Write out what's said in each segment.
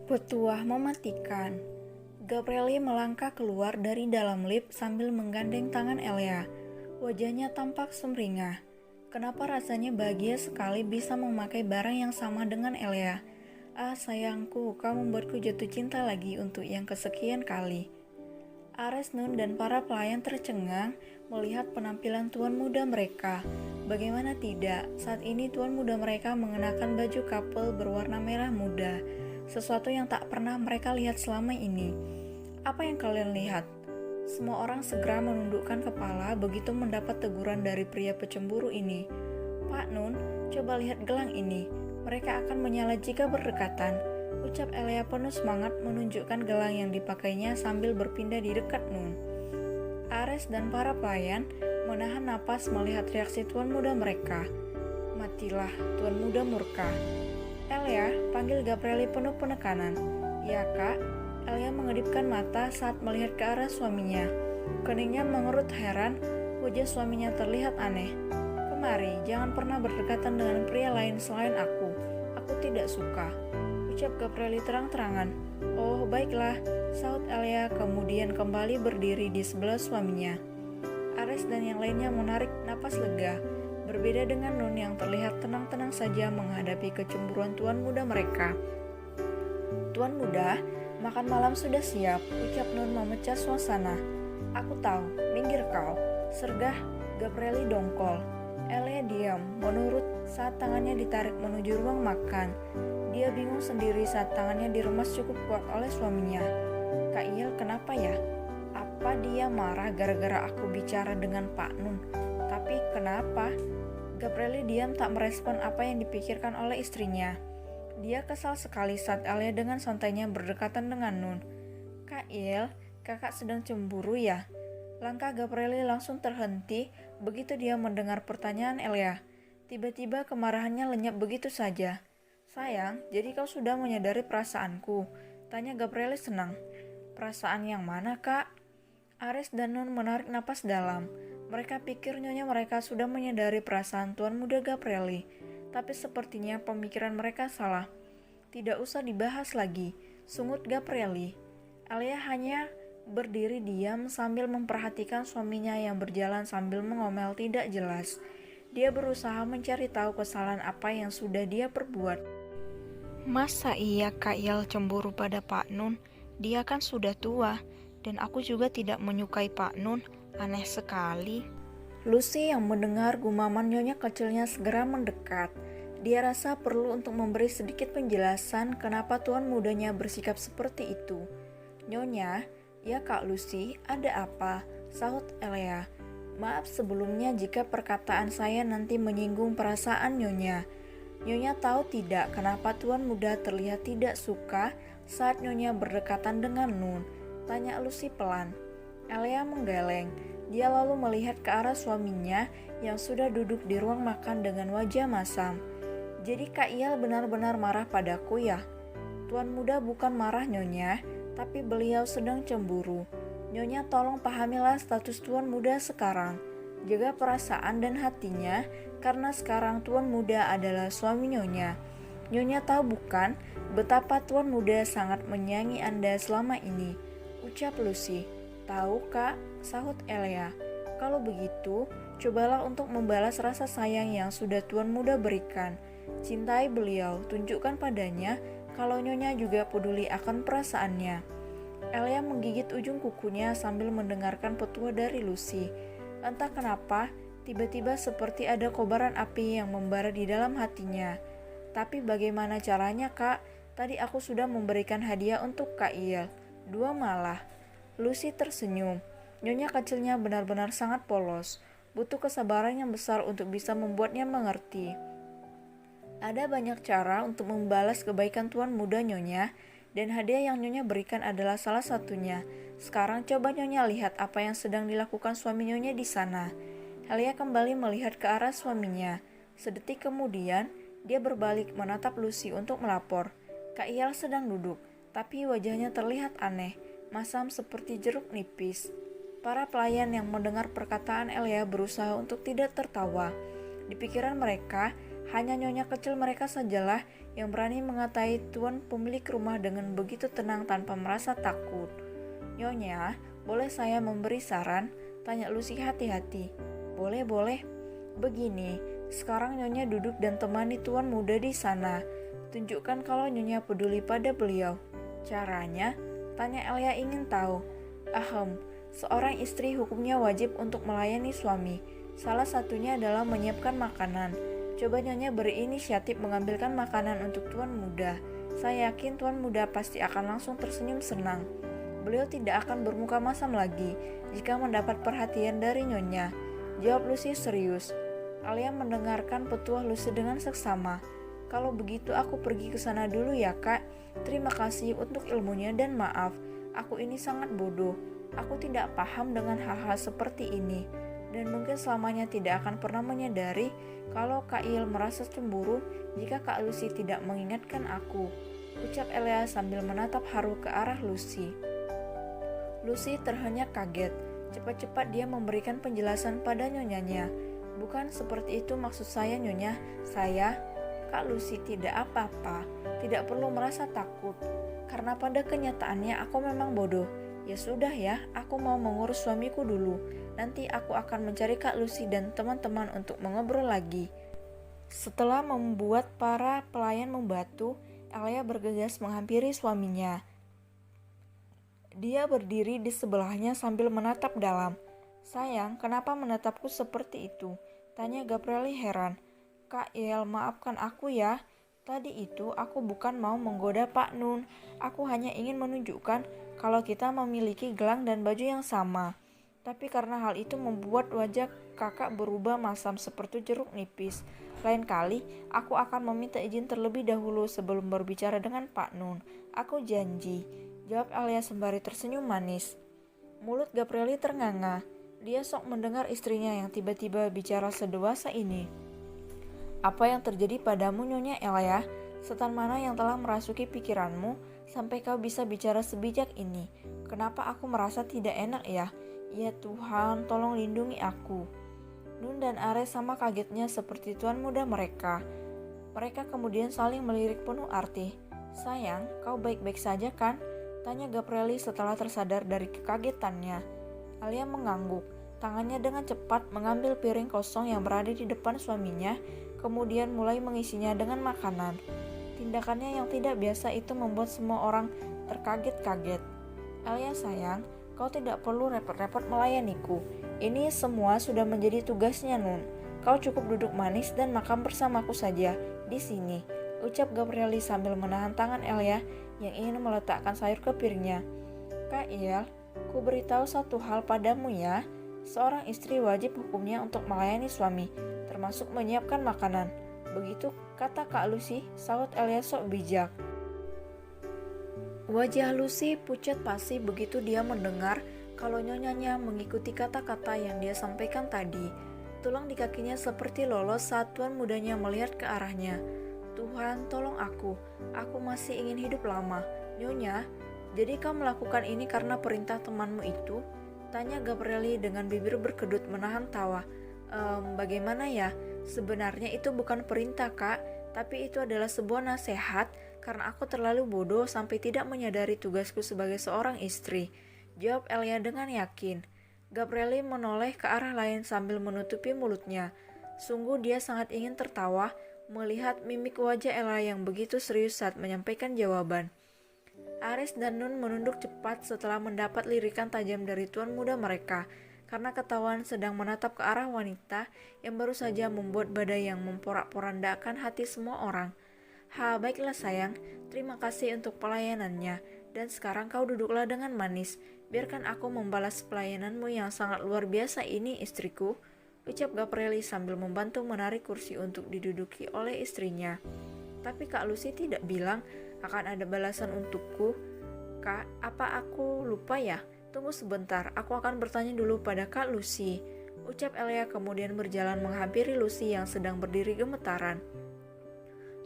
Petuah mematikan. Gabrieli melangkah keluar dari dalam lift sambil menggandeng tangan Elia. Wajahnya tampak sumringah. Kenapa rasanya bahagia sekali bisa memakai barang yang sama dengan Elia? Ah sayangku, kau membuatku jatuh cinta lagi untuk yang kesekian kali. Ares, Nun, dan para pelayan tercengang melihat penampilan tuan muda mereka. Bagaimana tidak, saat ini tuan muda mereka mengenakan baju couple berwarna merah muda, sesuatu yang tak pernah mereka lihat selama ini. Apa yang kalian lihat? Semua orang segera menundukkan kepala begitu mendapat teguran dari pria pecemburu ini. Pak Nun, coba lihat gelang ini. Mereka akan menyala jika berdekatan. Ucap Elia penuh semangat menunjukkan gelang yang dipakainya sambil berpindah di dekat Nun. Ares dan para pelayan menahan napas melihat reaksi tuan muda mereka. Matilah, tuan muda murka. Elia, panggil Gabrieli penuh penekanan. Ya kak, Elia mengedipkan mata saat melihat ke arah suaminya. Keningnya mengerut heran, wajah suaminya terlihat aneh. Kemari, jangan pernah berdekatan dengan pria lain selain aku. Aku tidak suka. Ucap Gabrieli terang-terangan. Oh, baiklah, sahut Elia kemudian kembali berdiri di sebelah suaminya. Ares dan yang lainnya menarik napas lega. Berbeda dengan Nun yang terlihat tenang-tenang saja menghadapi kecemburuan tuan muda mereka. Tuan muda, makan malam sudah siap, ucap Nun memecah suasana. Aku tahu, minggir kau, sergah Gabrieli dongkol. Elia diam, menurut saat tangannya ditarik menuju ruang makan. Dia bingung sendiri saat tangannya diremas cukup kuat oleh suaminya. Kak Il, kenapa ya? Apa dia marah gara-gara aku bicara dengan Pak Nun? Tapi kenapa? Gabrieli diam tak merespon apa yang dipikirkan oleh istrinya. Dia kesal sekali saat Elia dengan santainya berdekatan dengan Nun. Kak Il, kakak sedang cemburu ya? Langkah Gabrieli langsung terhenti begitu dia mendengar pertanyaan Elia. Tiba-tiba kemarahannya lenyap begitu saja. Sayang, jadi kau sudah menyadari perasaanku? Tanya Gabrieli senang. Perasaan yang mana kak? Ares dan Nun menarik napas dalam. Mereka pikir nyonya mereka sudah menyadari perasaan tuan muda Gabrieli, tapi sepertinya pemikiran mereka salah. Tidak usah dibahas lagi, sungut Gabrieli. Elia hanya berdiri diam sambil memperhatikan suaminya yang berjalan sambil mengomel tidak jelas. Dia berusaha mencari tahu kesalahan apa yang sudah dia perbuat. Masa iya Kak Il cemburu pada Pak Nun? Dia kan sudah tua, dan aku juga tidak menyukai Pak Nun. Aneh sekali. Lucy yang mendengar gumaman nyonya kecilnya segera mendekat. Dia rasa perlu untuk memberi sedikit penjelasan kenapa tuan mudanya bersikap seperti itu. Nyonya, ya Kak Lucy, ada apa? Sahut Elia. Maaf sebelumnya jika perkataan saya nanti menyinggung perasaan Nyonya. Nyonya tahu tidak kenapa tuan muda terlihat tidak suka saat Nyonya berdekatan dengan Nun? Tanya Lucy pelan. Elia menggeleng. Dia lalu melihat ke arah suaminya yang sudah duduk di ruang makan dengan wajah masam. Jadi Kak Il benar-benar marah padaku ya? Tuan muda bukan marah Nyonya, tapi beliau sedang cemburu. Nyonya tolong pahamilah status tuan muda sekarang. Jaga perasaan dan hatinya, karena sekarang tuan muda adalah suami Nyonya. Nyonya tahu bukan betapa tuan muda sangat menyayangi Anda selama ini? Ucap Lucy. Tahu kak, sahut Elia. Kalau begitu, cobalah untuk membalas rasa sayang yang sudah tuan muda berikan. Cintai beliau, tunjukkan padanya kalau Nyonya juga peduli akan perasaannya. Elia menggigit ujung kukunya sambil mendengarkan petua dari Lucy. Entah kenapa, tiba-tiba seperti ada kobaran api yang membara di dalam hatinya. Tapi bagaimana caranya kak? Tadi aku sudah memberikan hadiah untuk Kak Il. 2 malah. Lucy tersenyum. Nyonya kecilnya benar-benar sangat polos. Butuh kesabaran yang besar untuk bisa membuatnya mengerti. Ada banyak cara untuk membalas kebaikan tuan muda Nyonya, dan hadiah yang Nyonya berikan adalah salah satunya. Sekarang coba Nyonya lihat apa yang sedang dilakukan suami Nyonya di sana. Elia kembali melihat ke arah suaminya. Sedetik kemudian, dia berbalik menatap Lucy untuk melapor. Kak Il sedang duduk, tapi wajahnya terlihat aneh, masam seperti jeruk nipis. Para pelayan yang mendengar perkataan Elia berusaha untuk tidak tertawa. Di pikiran mereka, Hanya nyonya kecil mereka sajalah yang berani mengatai tuan pemilik rumah dengan begitu tenang tanpa merasa takut. "Nyonya, boleh saya memberi saran?" tanya Lucy hati-hati. "Boleh, boleh. Begini, sekarang nyonya duduk dan temani tuan muda di sana. Tunjukkan kalau nyonya peduli pada beliau." "Caranya?" tanya Elia ingin tahu. Seorang istri hukumnya wajib untuk melayani suami. Salah satunya adalah menyiapkan makanan. Coba nyonya berinisiatif mengambilkan makanan untuk tuan muda. Saya yakin tuan muda pasti akan langsung tersenyum senang. Beliau tidak akan bermuka masam lagi jika mendapat perhatian dari nyonya, jawab Lucy serius. Alia mendengarkan petuah Lucy dengan seksama. "Kalau begitu aku pergi ke sana dulu ya, Kak. Terima kasih untuk ilmunya dan maaf, aku ini sangat bodoh. Aku tidak paham dengan hal-hal seperti ini, dan mungkin selamanya tidak akan pernah menyadari kalau Kak Il merasa cemburu jika Kak Lucy tidak mengingatkan aku," ucap Elia sambil menatap haru ke arah Lucy. Lucy terhenyak kaget. Cepat-cepat dia memberikan penjelasan pada nyonyanya. "Bukan seperti itu maksud saya, nyonya. Kak Lucy tidak apa-apa. Tidak perlu merasa takut. Karena pada kenyataannya aku memang bodoh. Ya sudah ya, aku mau mengurus suamiku dulu. Nanti aku akan mencari Kak Lucy dan teman-teman untuk mengobrol lagi." Setelah membuat para pelayan membatu, Elia bergegas menghampiri suaminya. Dia berdiri di sebelahnya sambil menatap dalam. "Sayang, kenapa menatapku seperti itu?" tanya Gabrieli heran. "Kak Il, maafkan aku ya. Tadi itu aku bukan mau menggoda Pak Nun. Aku hanya ingin menunjukkan kalau kita memiliki gelang dan baju yang sama. Tapi karena hal itu membuat wajah kakak berubah masam seperti jeruk nipis. Lain kali, aku akan meminta izin terlebih dahulu sebelum berbicara dengan Pak Nun. Aku janji," jawab Alia sembari tersenyum manis. Mulut Gabrieli ternganga. Dia sok mendengar istrinya yang tiba-tiba bicara sedewasa ini. "Apa yang terjadi padamu, Nyonya Elia? Setan mana yang telah merasuki pikiranmu sampai kau bisa bicara sebijak ini? Kenapa aku merasa tidak enak ya? Ya Tuhan, tolong lindungi aku." Nun dan Ares sama kagetnya seperti tuan muda mereka. Mereka kemudian saling melirik penuh arti. "Sayang, kau baik-baik saja kan?" tanya Gabrieli setelah tersadar dari kekagetannya. Alia mengangguk. Tangannya dengan cepat mengambil piring kosong yang berada di depan suaminya, kemudian mulai mengisinya dengan makanan. Tindakannya yang tidak biasa itu membuat semua orang terkaget-kaget. "Alia sayang, kau tidak perlu repot-repot melayaniku. Ini semua sudah menjadi tugasnya Nun. Kau cukup duduk manis dan makan bersamaku saja di sini," ucap Gabrieli sambil menahan tangan Elia yang ingin meletakkan sayur ke piringnya. "Kak Il, ku beritahu satu hal padamu ya. Seorang istri wajib hukumnya untuk melayani suami, termasuk menyiapkan makanan. Begitu kata Kak Lucy," sahut Elia sok bijak. Wajah Lucy pucat pasi begitu dia mendengar kalau nyonyanya mengikuti kata-kata yang dia sampaikan tadi. Tulang di kakinya seperti lolos saat tuan mudanya melihat ke arahnya. "Tuhan, tolong aku masih ingin hidup lama." "Nyonya, jadi kau melakukan ini karena perintah temanmu itu?" tanya Gabrieli dengan bibir berkedut menahan tawa. Bagaimana ya? Sebenarnya itu bukan perintah, Kak, tapi itu adalah sebuah nasihat karena aku terlalu bodoh sampai tidak menyadari tugasku sebagai seorang istri," jawab Elia dengan yakin. Gabrieli menoleh ke arah lain sambil menutupi mulutnya. Sungguh dia sangat ingin tertawa melihat mimik wajah Elia yang begitu serius saat menyampaikan jawaban. Ares dan Nun menunduk cepat setelah mendapat lirikan tajam dari tuan muda mereka, karena ketahuan sedang menatap ke arah wanita yang baru saja membuat badai yang memporak-porandakan hati semua orang. Baiklah sayang, terima kasih untuk pelayanannya, dan sekarang kau duduklah dengan manis. Biarkan aku membalas pelayananmu yang sangat luar biasa ini, istriku," ucap Gabrieli sambil membantu menarik kursi untuk diduduki oleh istrinya. "Tapi Kak Lucy tidak bilang akan ada balasan untukku." "Kak, apa aku lupa ya? Tunggu sebentar, aku akan bertanya dulu pada Kak Lucy," ucap Elia kemudian berjalan menghampiri Lucy yang sedang berdiri gemetaran.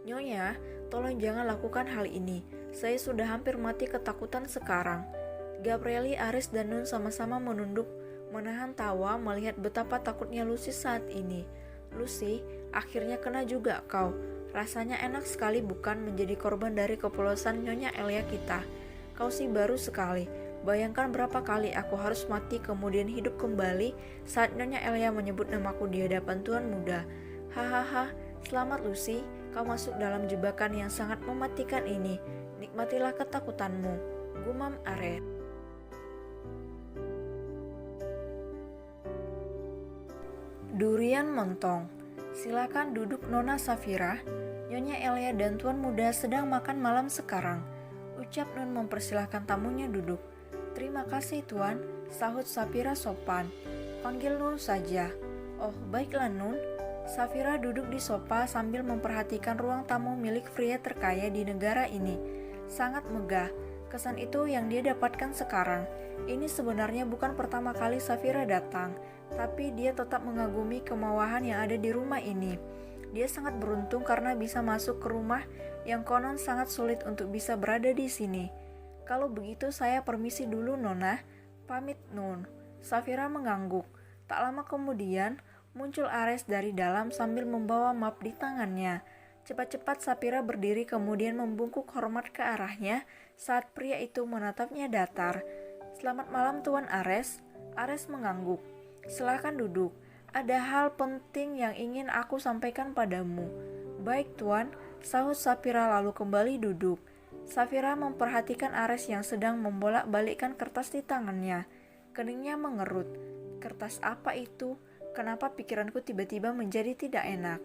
"Nyonya, tolong jangan lakukan hal ini. Saya sudah hampir mati ketakutan sekarang." Gabrieli, Ares, dan Nun sama-sama menunduk, menahan tawa melihat betapa takutnya Lucy saat ini. Lucy, akhirnya kena juga kau. Rasanya enak sekali bukan menjadi korban dari kepolosan Nyonya Elia kita. Kau sih baru sekali. Bayangkan berapa kali aku harus mati kemudian hidup kembali saat Nyonya Elia menyebut namaku di hadapan Tuan Muda. Hahaha, selamat Lucy, kau masuk dalam jebakan yang sangat mematikan ini. Nikmatilah ketakutanmu, gumam Ares. Durian montong. Silakan duduk Nona Safira. Nyonya Elia dan Tuan Muda sedang makan malam sekarang. Ucap Nun mempersilahkan tamunya duduk. Terima kasih Tuan, sahut Safira sopan. Panggil Nun saja. Oh, baiklah Nun. Safira duduk di sofa sambil memperhatikan ruang tamu milik pria terkaya di negara ini. Sangat megah. Kesan itu yang dia dapatkan sekarang. Ini sebenarnya bukan pertama kali Safira datang, tapi dia tetap mengagumi kemewahan yang ada di rumah ini. Dia sangat beruntung karena bisa masuk ke rumah yang konon sangat sulit untuk bisa berada di sini. Kalau begitu saya permisi dulu Nona. Pamit Nun. Safira mengangguk. Tak lama kemudian muncul Ares dari dalam sambil membawa map di tangannya. Cepat-cepat Safira berdiri kemudian membungkuk hormat ke arahnya saat pria itu menatapnya datar. Selamat malam Tuan Ares. Ares mengangguk. Silakan duduk. Ada hal penting yang ingin aku sampaikan padamu. Baik Tuan, sahut Safira lalu kembali duduk. Safira memperhatikan Ares yang sedang membolak-balikkan kertas di tangannya. Keningnya mengerut. Kertas apa itu? Kenapa pikiranku tiba-tiba menjadi tidak enak?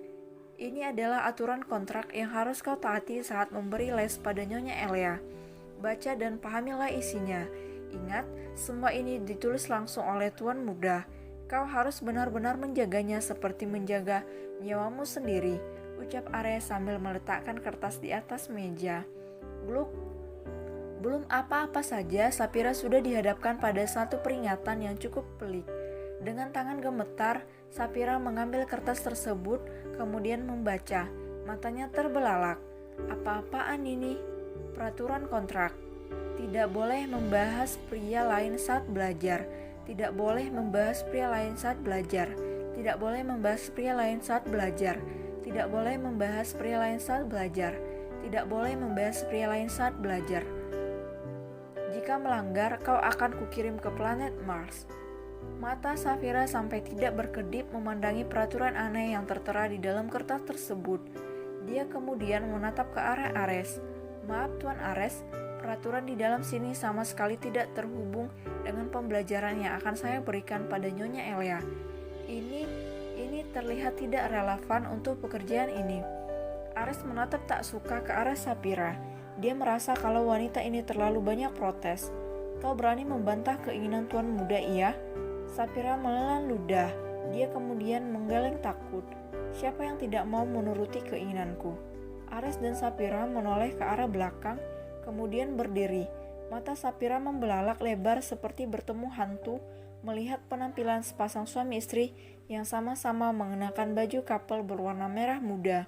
Ini adalah aturan kontrak yang harus kau taati saat memberi les pada Nyonya Elia. Baca dan pahamilah isinya. Ingat, semua ini ditulis langsung oleh Tuan Muda. Kau harus benar-benar menjaganya seperti menjaga nyawamu sendiri, ucap Ares sambil meletakkan kertas di atas meja. Belum apa-apa saja, Safira sudah dihadapkan pada satu peringatan yang cukup pelik. Dengan tangan gemetar, Safira mengambil kertas tersebut, kemudian membaca. Matanya terbelalak. Apa-apaan ini? Peraturan kontrak. Tidak boleh membahas pria lain saat belajar. Tidak boleh membahas pria lain saat belajar. Tidak boleh membahas pria lain saat belajar. Tidak boleh membahas pria lain saat belajar. Tidak boleh membahas pria lain saat belajar. Jika melanggar, kau akan kukirim ke planet Mars. Mata Safira sampai tidak berkedip memandangi peraturan aneh yang tertera di dalam kertas tersebut. Dia kemudian menatap ke arah Ares. Maaf Tuan Ares, peraturan di dalam sini sama sekali tidak terhubung dengan pembelajaran yang akan saya berikan pada Nyonya Elia. Ini terlihat tidak relevan untuk pekerjaan ini. Ares menatap tak suka ke arah Safira. Dia merasa kalau wanita ini terlalu banyak protes. Kau berani membantah keinginan Tuan Muda iya? Safira menelan ludah. Dia kemudian menggeleng takut. Siapa yang tidak mau menuruti keinginanku? Ares dan Safira menoleh ke arah belakang, kemudian berdiri. Mata Safira membelalak lebar seperti bertemu hantu melihat penampilan sepasang suami istri yang sama-sama mengenakan baju kapel berwarna merah muda.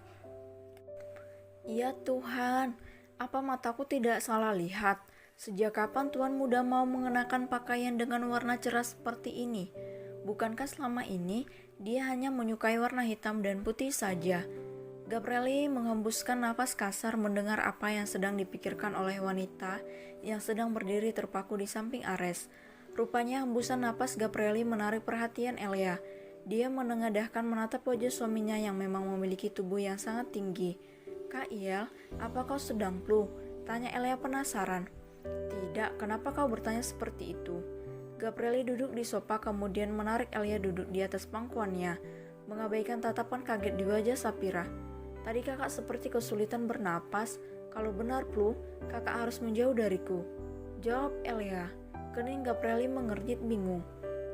Ya Tuhan, apa mataku tidak salah lihat? Sejak kapan Tuan Muda mau mengenakan pakaian dengan warna cerah seperti ini? Bukankah selama ini dia hanya menyukai warna hitam dan putih saja? Gabrieli menghembuskan napas kasar mendengar apa yang sedang dipikirkan oleh wanita yang sedang berdiri terpaku di samping Ares. Rupanya hembusan napas Gabrieli menarik perhatian Elia. Dia menengadahkan menatap wajah suaminya yang memang memiliki tubuh yang sangat tinggi. Kak Iel, apa kau sedang flu? Tanya Elia penasaran. Tidak, kenapa kau bertanya seperti itu? Gabrieli duduk di sofa kemudian menarik Elia duduk di atas pangkuannya, mengabaikan tatapan kaget di wajah Safira. Tadi kakak seperti kesulitan bernapas. Kalau benar flu, kakak harus menjauh dariku. Jawab Elia. Kening Gabrieli mengernyit bingung.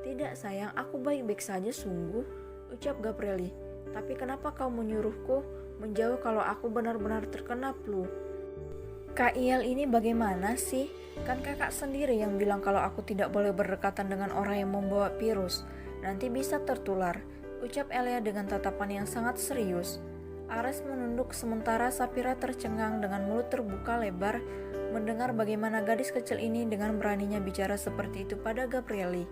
Tidak sayang, aku baik-baik saja sungguh, ucap Gabrieli. Tapi kenapa kau menyuruhku menjauh kalau aku benar-benar terkena flu? Kak Iel ini bagaimana sih? Kan kakak sendiri yang bilang kalau aku tidak boleh berdekatan dengan orang yang membawa virus. Nanti bisa tertular, ucap Elia dengan tatapan yang sangat serius. Ares menunduk sementara Safira tercengang dengan mulut terbuka lebar mendengar bagaimana gadis kecil ini dengan beraninya bicara seperti itu pada Gabrieli.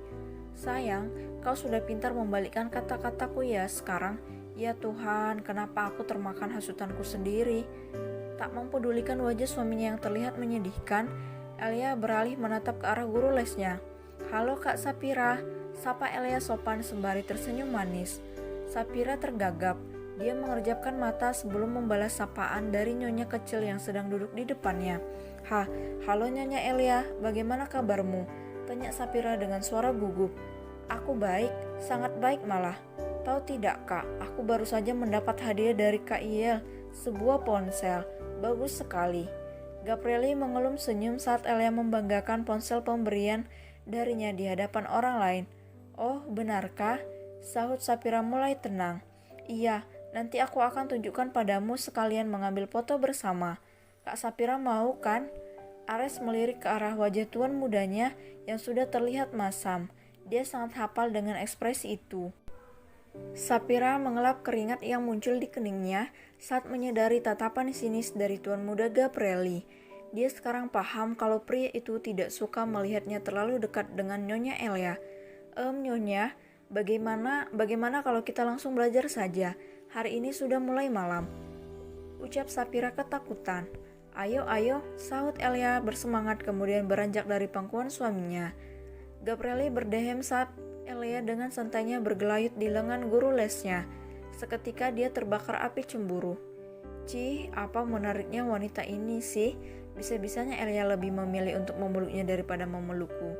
Sayang, kau sudah pintar membalikkan kata-kataku ya sekarang. Ya Tuhan, kenapa aku termakan hasutanku sendiri? Tak mempedulikan wajah suaminya yang terlihat menyedihkan, Elia beralih menatap ke arah guru lesnya. Halo Kak Sapira, sapa Elia sopan sembari tersenyum manis. Sapira tergagap, dia mengerjapkan mata sebelum membalas sapaan dari nyonya kecil yang sedang duduk di depannya. Halo Nyonya Elia, bagaimana kabarmu? Tanya Sapira dengan suara gugup. Aku baik, sangat baik malah. Tahu tidak Kak, aku baru saja mendapat hadiah dari Kak Iel, sebuah ponsel. Bagus sekali. Gabrieli mengelum senyum saat Elia membanggakan ponsel pemberian darinya di hadapan orang lain. Oh, benarkah? Sahut Sapira mulai tenang. Iya, nanti aku akan tunjukkan padamu sekalian mengambil foto bersama. Kak Sapira mau kan? Ares melirik ke arah wajah tuan mudanya yang sudah terlihat masam. Dia sangat hafal dengan ekspresi itu. Sapira mengelap keringat yang muncul di keningnya saat menyadari tatapan sinis dari tuan muda Gabrieli. Dia sekarang paham kalau pria itu tidak suka melihatnya terlalu dekat dengan Nyonya Elia. Nyonya, bagaimana kalau kita langsung belajar saja? Hari ini sudah mulai malam. Ucap Sapira ketakutan. Ayo, sahut Elia bersemangat kemudian beranjak dari pangkuan suaminya. Gabrieli berdehem saat Elia dengan santainya bergelayut di lengan guru lesnya. Seketika dia terbakar api cemburu. Cih, apa menariknya wanita ini sih? Bisa-bisanya Elia lebih memilih untuk memeluknya daripada memelukku.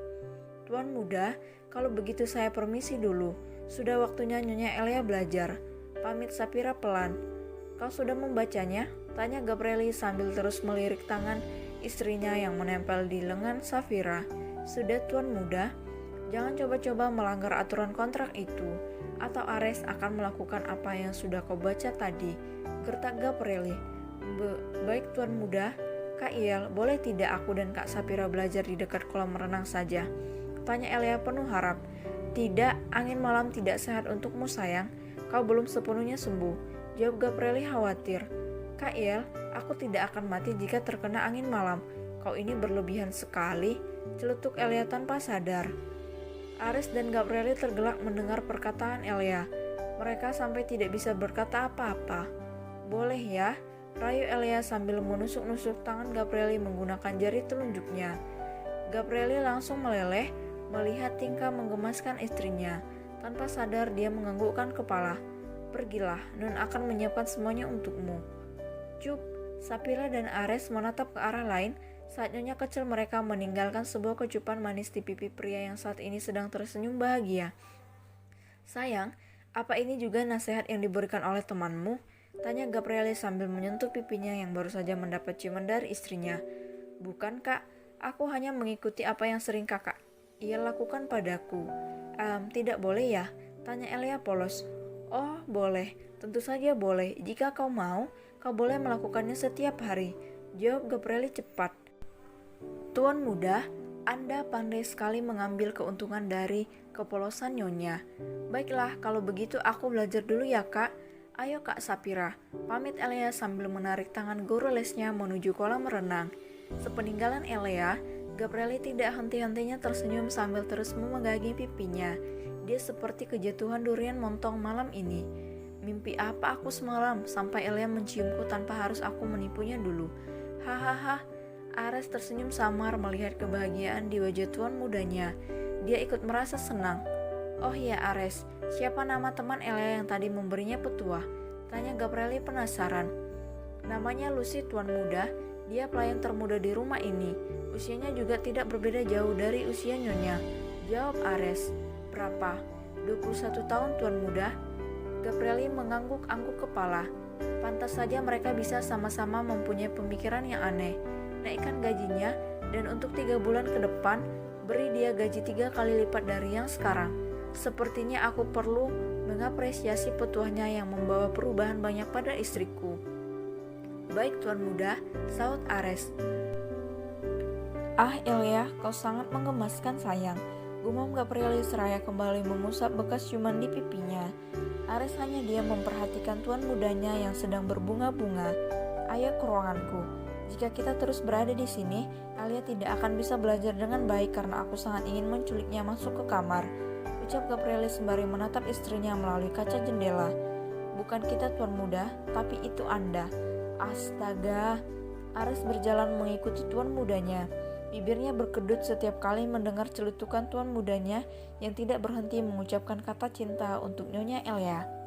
Tuan muda, kalau begitu saya permisi dulu. Sudah waktunya Nyonya Elia belajar. Pamit Sapira pelan. Kau sudah membacanya? Tanya Gabrieli sambil terus melirik tangan istrinya yang menempel di lengan Sapira. Sudah Tuan muda. Jangan coba-coba melanggar aturan kontrak itu, atau Ares akan melakukan apa yang sudah kau baca tadi. Gertak Gabrieli. Baik Tuan muda. Kak Iel, boleh tidak aku dan Kak Sapira belajar di dekat kolam renang saja? Tanya Elia penuh harap. Tidak, angin malam tidak sehat untukmu sayang. Kau belum sepenuhnya sembuh. Jawab Gabrieli khawatir. Kak Iel, aku tidak akan mati jika terkena angin malam. Kau ini berlebihan sekali. Celetuk Elia tanpa sadar. Ares dan Gabrieli tergelak mendengar perkataan Elia. Mereka sampai tidak bisa berkata apa-apa. Boleh ya, rayu Elia sambil menusuk-nusuk tangan Gabrieli menggunakan jari telunjuknya. Gabrieli langsung meleleh melihat tingkah menggemaskan istrinya. Tanpa sadar dia menganggukkan kepala. Pergilah, Nun akan menyiapkan semuanya untukmu. Cup, Sapira dan Ares menatap ke arah lain. Saat nyonya kecil mereka meninggalkan sebuah kecupan manis di pipi pria yang saat ini sedang tersenyum bahagia. Sayang, apa ini juga nasihat yang diberikan oleh temanmu? Tanya Gabrieli sambil menyentuh pipinya yang baru saja mendapat ciuman dari istrinya. Bukan Kak, aku hanya mengikuti apa yang sering kakak ia lakukan padaku. Tidak boleh ya? Tanya Elia polos. Oh boleh, tentu saja boleh. Jika kau mau, kau boleh melakukannya setiap hari. Jawab Gabrieli cepat. Tuan muda, Anda pandai sekali mengambil keuntungan dari kepolosan nyonya. Baiklah, kalau begitu aku belajar dulu ya Kak. Ayo Kak Sapira, pamit Elia sambil menarik tangan guru lesnya menuju kolam renang. Sepeninggalan Elia, Gabrieli tidak henti-hentinya tersenyum sambil terus memegangi pipinya. Dia seperti kejatuhan durian montong malam ini. Mimpi apa aku semalam sampai Elia menciumku tanpa harus aku menipunya dulu. Hahaha. Ares tersenyum samar melihat kebahagiaan di wajah tuan mudanya. Dia ikut merasa senang. Oh ya Ares, siapa nama teman Elia yang tadi memberinya petuah? Tanya Gabrieli penasaran. Namanya Lucy tuan muda, dia pelayan termuda di rumah ini. Usianya juga tidak berbeda jauh dari usia nyonya. Jawab Ares. Berapa? 21 tahun tuan muda? Gabrieli mengangguk-angguk kepala. Pantas saja mereka bisa sama-sama mempunyai pemikiran yang aneh. Naikkan gajinya, dan untuk 3 bulan ke depan, beri dia gaji 3 kali lipat dari yang sekarang. Sepertinya aku perlu mengapresiasi petuahnya yang membawa perubahan banyak pada istriku. Baik tuan muda, sahut Ares. Ah Elia, kau sangat menggemaskan sayang. Gumam Gabrieli seraya kembali mengusap bekas ciuman di pipinya. Ares hanya diam memperhatikan tuan mudanya yang sedang berbunga-bunga. Ayo ke ruanganku. Jika kita terus berada di sini, Elia tidak akan bisa belajar dengan baik karena aku sangat ingin menculiknya masuk ke kamar. Ucap Gabrieli sembari menatap istrinya melalui kaca jendela. Bukan kita Tuan Muda, tapi itu Anda. Astaga. Ares berjalan mengikuti Tuan Mudanya. Bibirnya berkedut setiap kali mendengar celutukan Tuan Mudanya yang tidak berhenti mengucapkan kata cinta untuk Nyonya Elia.